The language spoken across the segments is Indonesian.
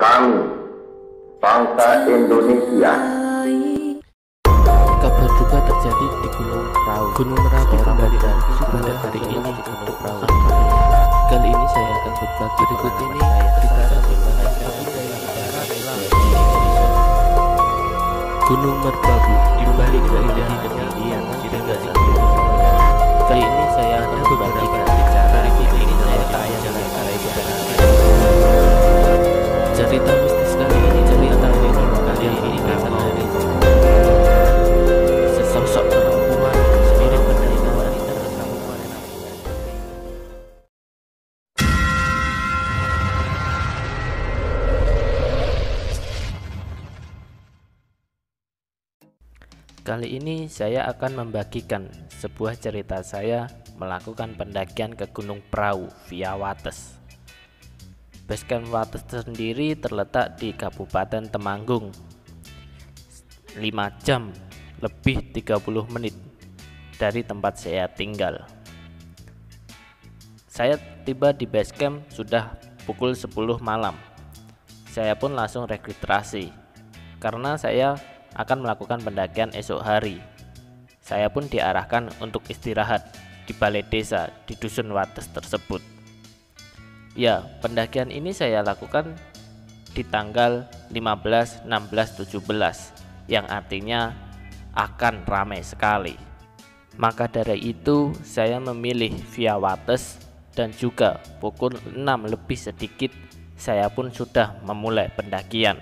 Kami, bangsa Indonesia. Kabar duka terjadi di Gunung Merapi. Gunung Merapi kembali berapi pada hari ini di Gunung Merapi. Kali ini saya akan berbagi berikut ini cerita Gunung Merbabu di balik keindahan ketinggian Sirga. Kali ini saya akan berbagi cara ini saya tayang cerita mistis kali ini cerita kali ini akan dari sesosok perempuan spirit bernama wanita perempuan. Kali ini saya akan membagikan sebuah cerita saya melakukan pendakian ke Gunung Prau via Wates. Basecamp Wates sendiri terletak di Kabupaten Temanggung, 5 jam lebih 30 menit dari tempat saya tinggal. Saya tiba di basecamp sudah pukul 10 malam. Saya pun langsung registrasi karena saya akan melakukan pendakian esok hari. Saya pun diarahkan untuk istirahat di balai desa di dusun Wates tersebut. Ya, pendakian ini saya lakukan di tanggal 15, 16, 17 yang artinya akan ramai sekali. Maka dari itu saya memilih via Wates dan juga pukul 6 lebih sedikit saya pun sudah memulai pendakian.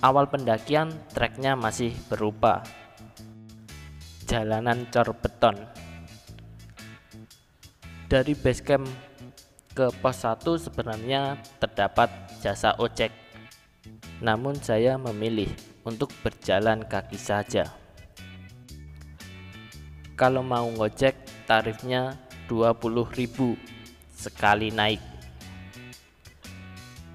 Awal pendakian treknya masih berupa jalanan cor beton. Dari basecamp ke pos 1 sebenarnya terdapat jasa ojek. Namun saya memilih untuk berjalan kaki saja. Kalau mau ngojek tarifnya 20.000 sekali naik.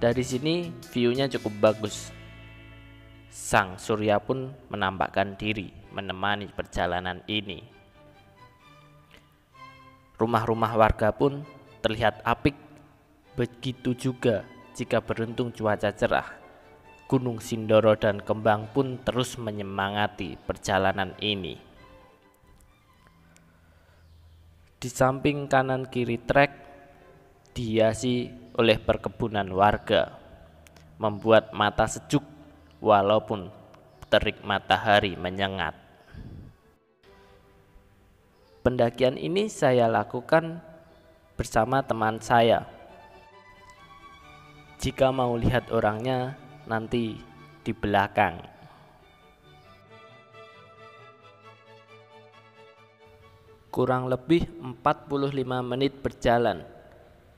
Dari sini view-nya cukup bagus. Sang surya pun menampakkan diri menemani perjalanan ini. Rumah-rumah warga pun terlihat apik. Begitu juga jika beruntung cuaca cerah. Gunung Sindoro dan Kembang pun terus menyemangati perjalanan ini. Di samping kanan kiri trek dihiasi oleh perkebunan warga, membuat mata sejuk walaupun terik matahari menyengat. Pendakian ini saya lakukan bersama teman saya. Jika mau lihat orangnya nanti di belakang. Kurang lebih 45 menit berjalan.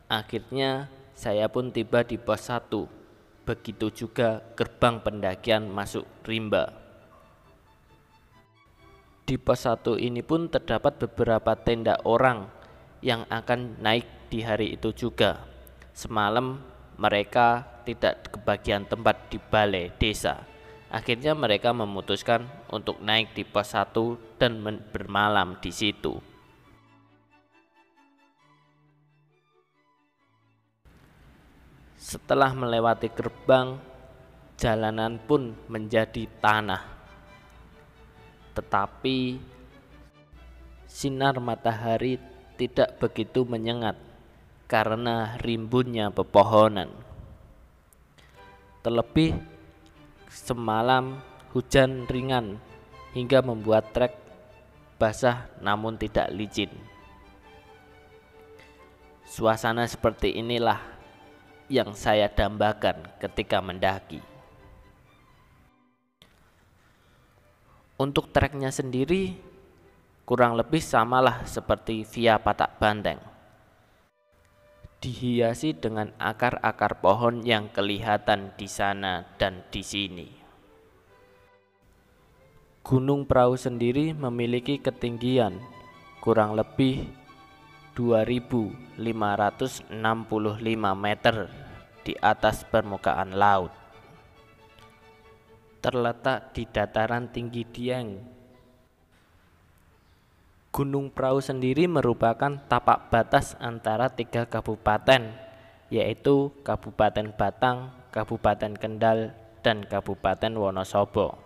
Akhirnya saya pun tiba di pos 1. Begitu juga gerbang pendakian masuk rimba. Di pos 1 ini pun terdapat beberapa tenda orang yang akan naik di hari itu juga. Semalam mereka tidak kebagian tempat di balai desa. Akhirnya mereka memutuskan untuk naik di pos 1 dan bermalam di situ. Setelah melewati gerbang, jalanan pun menjadi tanah. Tetapi sinar matahari tidak begitu menyengat karena rimbunnya pepohonan. Terlebih semalam hujan ringan hingga membuat trek basah namun tidak licin. Suasana seperti inilah yang saya dambakan ketika mendaki. Untuk treknya sendiri kurang lebih samalah seperti via Patak Banteng. Dihiasi dengan akar-akar pohon yang kelihatan di sana dan di sini. Gunung Prau sendiri memiliki ketinggian kurang lebih 2.565 meter di atas permukaan laut. Terletak di dataran tinggi Dieng. Gunung Prau sendiri merupakan tapak batas antara 3 kabupaten yaitu Kabupaten Batang, Kabupaten Kendal, dan Kabupaten Wonosobo.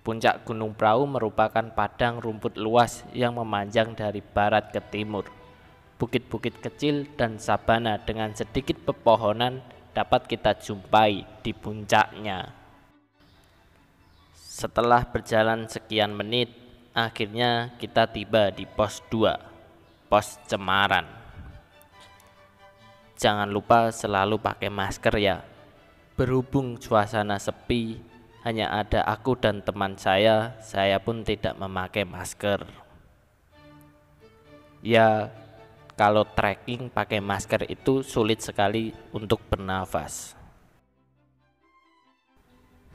Puncak Gunung Prau merupakan padang rumput luas yang memanjang dari barat ke timur. Bukit-bukit kecil dan sabana dengan sedikit pepohonan dapat kita jumpai di puncaknya. Setelah berjalan sekian menit, akhirnya kita tiba di pos 2, pos Cemaran. Jangan lupa selalu pakai masker ya. Berhubung suasana sepi, hanya ada aku dan teman saya pun tidak memakai masker. Ya, kalau trekking pakai masker itu sulit sekali untuk bernafas.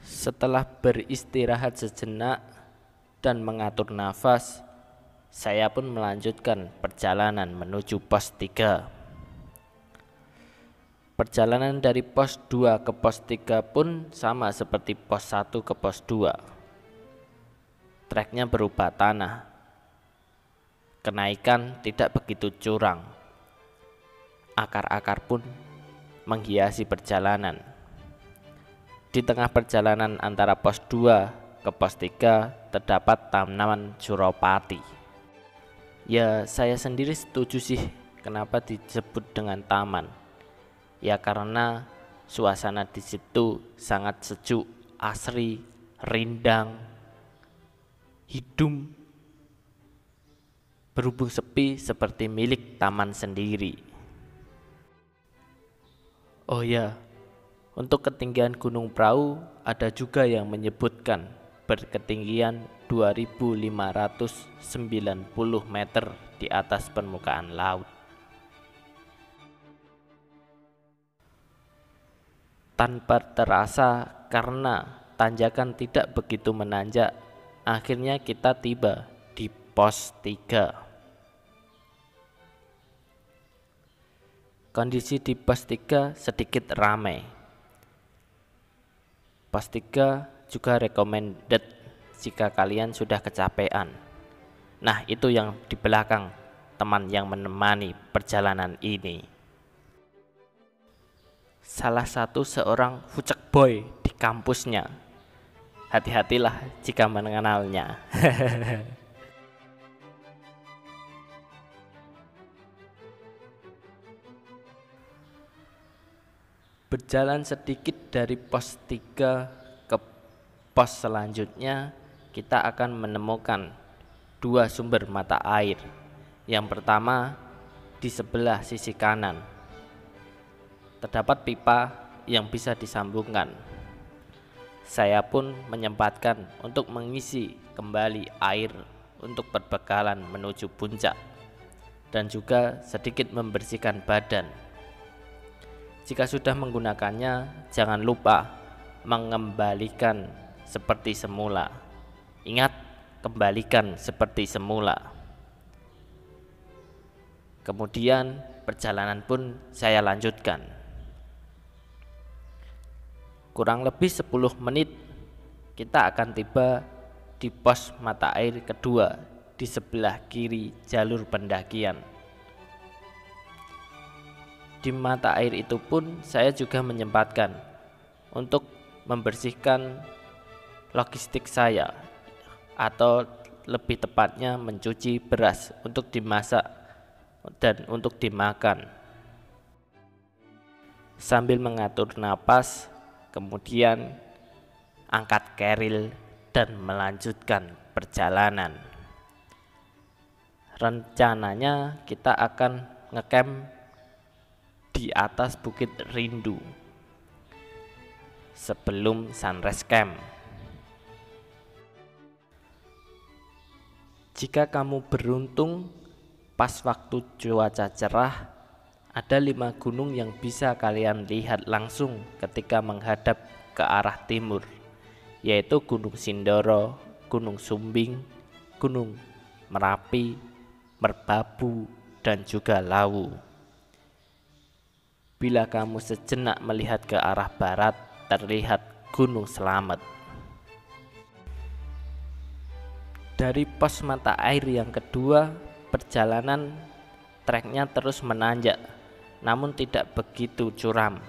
Setelah beristirahat sejenak dan mengatur nafas, saya pun melanjutkan perjalanan menuju pos 3. Perjalanan dari pos 2 ke pos 3 pun sama seperti pos 1 ke pos 2. Treknya berupa tanah. Kenaikan tidak begitu curang. Akar-akar pun menghiasi perjalanan. Di tengah perjalanan antara pos 2 ke pos 3 terdapat tanaman suropati. Ya, saya sendiri setuju sih kenapa disebut dengan taman. Ya karena suasana di situ sangat sejuk, asri, rindang, hidup, berhubung sepi seperti milik taman sendiri. Oh ya, untuk ketinggian Gunung Prau ada juga yang menyebutkan berketinggian 2.590 meter di atas permukaan laut. Tanpa terasa karena tanjakan tidak begitu menanjak, akhirnya kita tiba di pos 3. Kondisi di pos 3 sedikit ramai. Pos 3 juga recommended jika kalian sudah kecapean. Nah, itu yang di belakang teman yang menemani perjalanan ini. Salah satu seorang fucek boy di kampusnya. Hati-hatilah jika mengenalnya. Berjalan sedikit dari pos 3 ke pos selanjutnya, kita akan menemukan 2 sumber mata air. Yang pertama di sebelah sisi kanan terdapat pipa yang bisa disambungkan. Saya pun menyempatkan untuk mengisi kembali air untuk perbekalan menuju puncak dan juga sedikit membersihkan badan. Jika sudah menggunakannya, jangan lupa mengembalikan seperti semula. Ingat, kembalikan seperti semula. Kemudian perjalanan pun saya lanjutkan. Kurang lebih 10 menit kita akan tiba di pos mata air kedua di sebelah kiri jalur pendakian. Di mata air itu pun saya juga menyempatkan untuk membersihkan logistik saya, atau lebih tepatnya mencuci beras untuk dimasak dan untuk dimakan. Sambil mengatur napas, kemudian angkat keril dan melanjutkan perjalanan. Rencananya kita akan ngecamp di atas Bukit Rindu sebelum sunrise camp. Jika kamu beruntung, pas waktu cuaca cerah, ada 5 gunung yang bisa kalian lihat langsung ketika menghadap ke arah timur, yaitu Gunung Sindoro, Gunung Sumbing, Gunung Merapi, Merbabu, dan juga Lawu. Bila kamu sejenak melihat ke arah barat, terlihat Gunung Slamet. Dari pos mata air yang kedua, perjalanan treknya terus menanjak namun tidak begitu curam.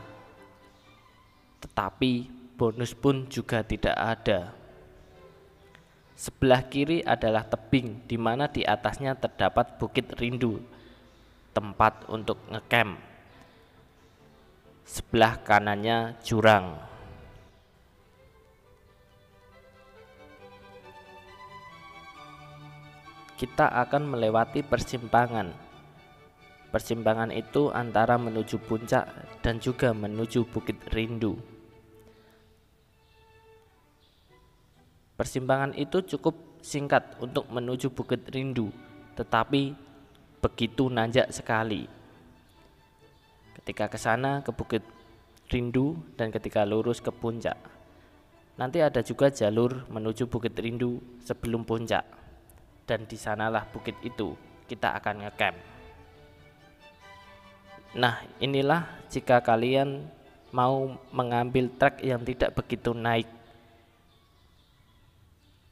Tetapi bonus pun juga tidak ada. Sebelah kiri adalah tebing di mana di atasnya terdapat Bukit Rindu, tempat untuk ngecamp. Sebelah kanannya jurang. Kita akan melewati persimpangan. Persimpangan itu antara menuju puncak dan juga menuju Bukit Rindu. Persimpangan itu cukup singkat untuk menuju Bukit Rindu, tetapi begitu nanjak sekali. Ketika ke sana ke Bukit Rindu dan ketika lurus ke puncak. Nanti ada juga jalur menuju Bukit Rindu sebelum puncak. Dan di sanalah bukit itu kita akan ngecamp. Nah, inilah jika kalian mau mengambil trek yang tidak begitu naik.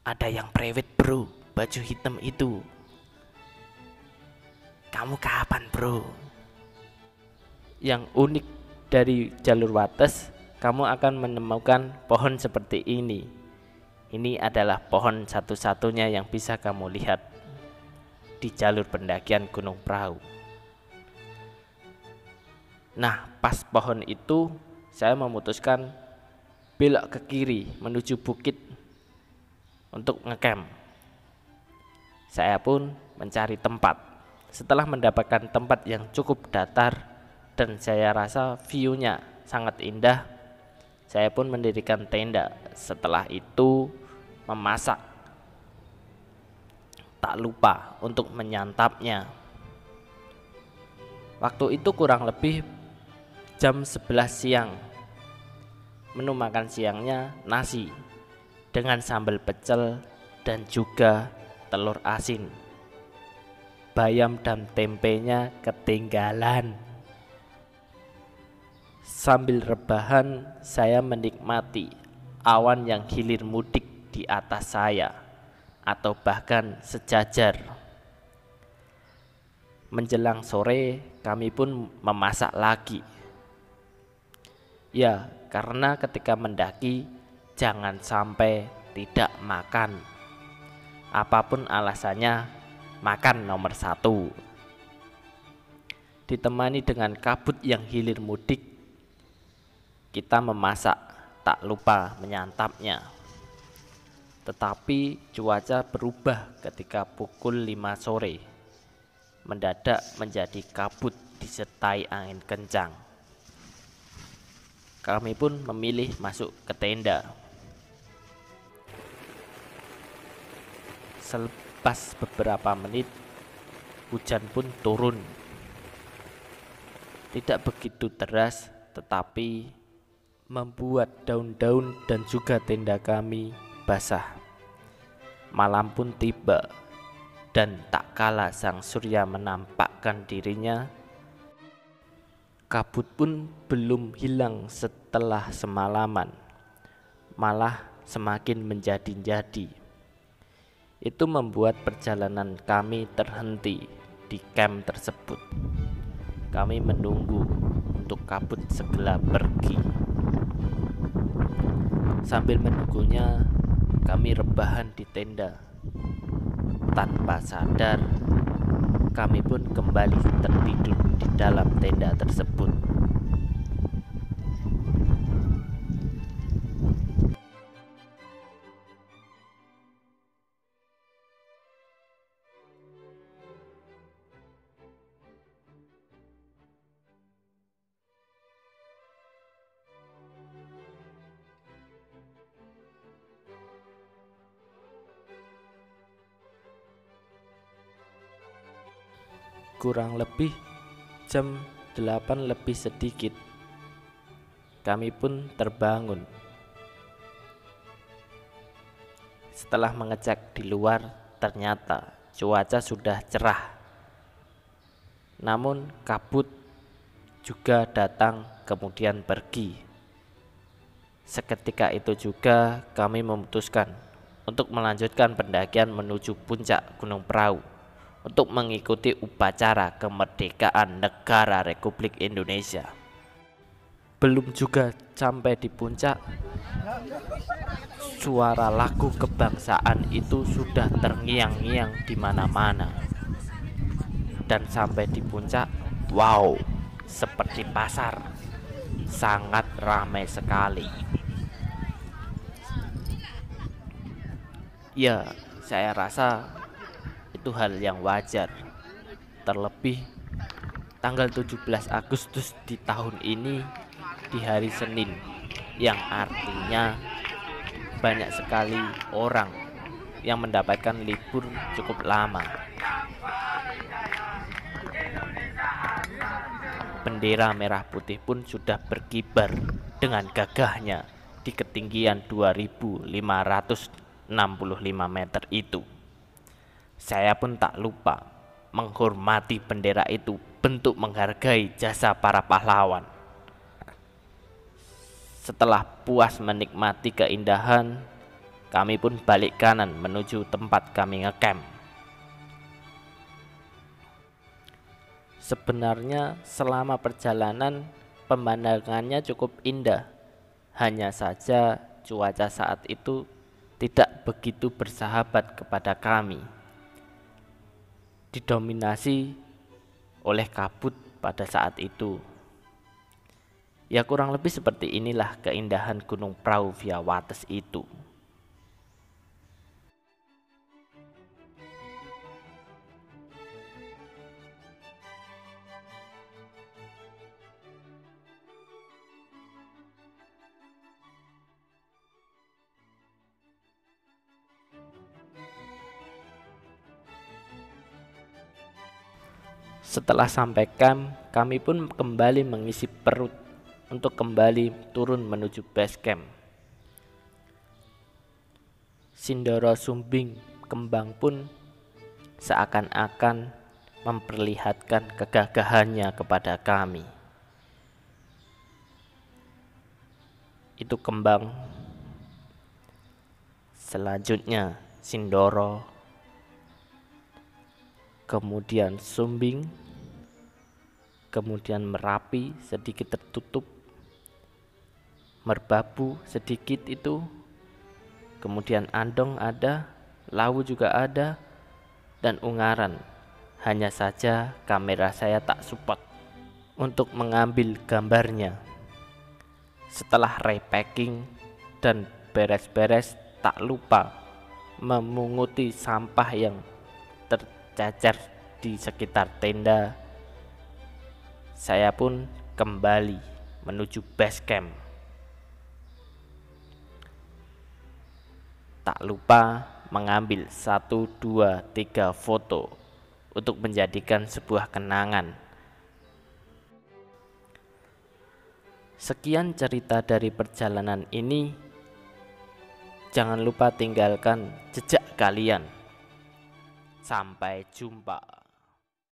Ada yang prewed bro, baju hitam itu. Kamu kapan bro? Yang unik dari jalur Wates, kamu akan menemukan pohon seperti ini. Ini adalah pohon satu-satunya yang bisa kamu lihat di jalur pendakian Gunung Prau. Nah, pas pohon itu saya memutuskan belok ke kiri menuju bukit untuk ngecamp. Saya pun mencari tempat. Setelah mendapatkan tempat yang cukup datar dan saya rasa view-nya sangat indah, saya pun mendirikan tenda. Setelah itu memasak. Tak lupa untuk menyantapnya. Waktu itu kurang lebih jam 11 siang. Menu makan siangnya nasi dengan sambal pecel dan juga telur asin. Bayam dan tempenya ketinggalan. Sambil rebahan saya menikmati awan yang hilir mudik di atas saya atau bahkan sejajar. Menjelang sore kami pun memasak lagi. Ya, karena ketika mendaki jangan sampai tidak makan. Apapun alasannya, makan nomor 1. Ditemani dengan kabut yang hilir mudik, kita memasak, tak lupa menyantapnya. Tetapi cuaca berubah ketika pukul 5 sore. Mendadak menjadi kabut disertai angin kencang. Kami pun memilih masuk ke tenda. Selepas beberapa menit, hujan pun turun. Tidak begitu deras, tetapi membuat daun-daun dan juga tenda kami basah. Malam pun tiba, dan tak kala sang surya menampakkan dirinya, kabut pun belum hilang setelah semalaman, malah semakin menjadi-jadi. Itu membuat perjalanan kami terhenti di camp tersebut. Kami menunggu untuk kabut segera pergi. Sambil menunggunya, kami rebahan di tenda. Tanpa sadar, kami pun kembali tertidur di dalam tenda tersebut. Kurang lebih jam 8 lebih sedikit, kami pun terbangun. Setelah mengecek di luar, ternyata cuaca sudah cerah. Namun kabut juga datang kemudian pergi. Seketika itu juga kami memutuskan untuk melanjutkan pendakian menuju puncak Gunung Prau untuk mengikuti upacara kemerdekaan negara Republik Indonesia. Belum juga sampai di puncak, suara lagu kebangsaan itu sudah terngiang-ngiang di mana-mana. Dan sampai di puncak, wow, seperti pasar, sangat ramai sekali. Ya, saya rasa itu hal yang wajar. Terlebih tanggal 17 Agustus di tahun ini di hari Senin, yang artinya banyak sekali orang yang mendapatkan libur cukup lama. Bendera merah putih pun sudah berkibar dengan gagahnya di ketinggian 2565 meter itu. Saya pun tak lupa menghormati bendera itu, bentuk menghargai jasa para pahlawan. Setelah puas menikmati keindahan, kami pun balik kanan menuju tempat kami ngecamp. Sebenarnya selama perjalanan pemandangannya cukup indah. Hanya saja cuaca saat itu tidak begitu bersahabat kepada kami. Didominasi oleh kabut pada saat itu. Ya kurang lebih seperti inilah keindahan Gunung Prau via Wates itu. Setelah sampai camp, kami pun kembali mengisi perut untuk kembali turun menuju base camp. Sindoro Sumbing Kembang pun seakan-akan memperlihatkan kegagahannya kepada kami. Itu kembang. Selanjutnya Sindoro, kemudian Sumbing, kemudian Merapi sedikit tertutup, Merbabu sedikit itu, kemudian Andong ada, Lawu juga ada, dan Ungaran. Hanya saja kamera saya tak support untuk mengambil gambarnya. Setelah repacking dan beres-beres, tak lupa memunguti sampah yang tercecer di sekitar tenda. Saya pun kembali menuju base camp. Tak lupa mengambil 1, 2, 3 foto untuk menjadikan sebuah kenangan. Sekian cerita dari perjalanan ini. Jangan lupa tinggalkan jejak kalian. Sampai jumpa.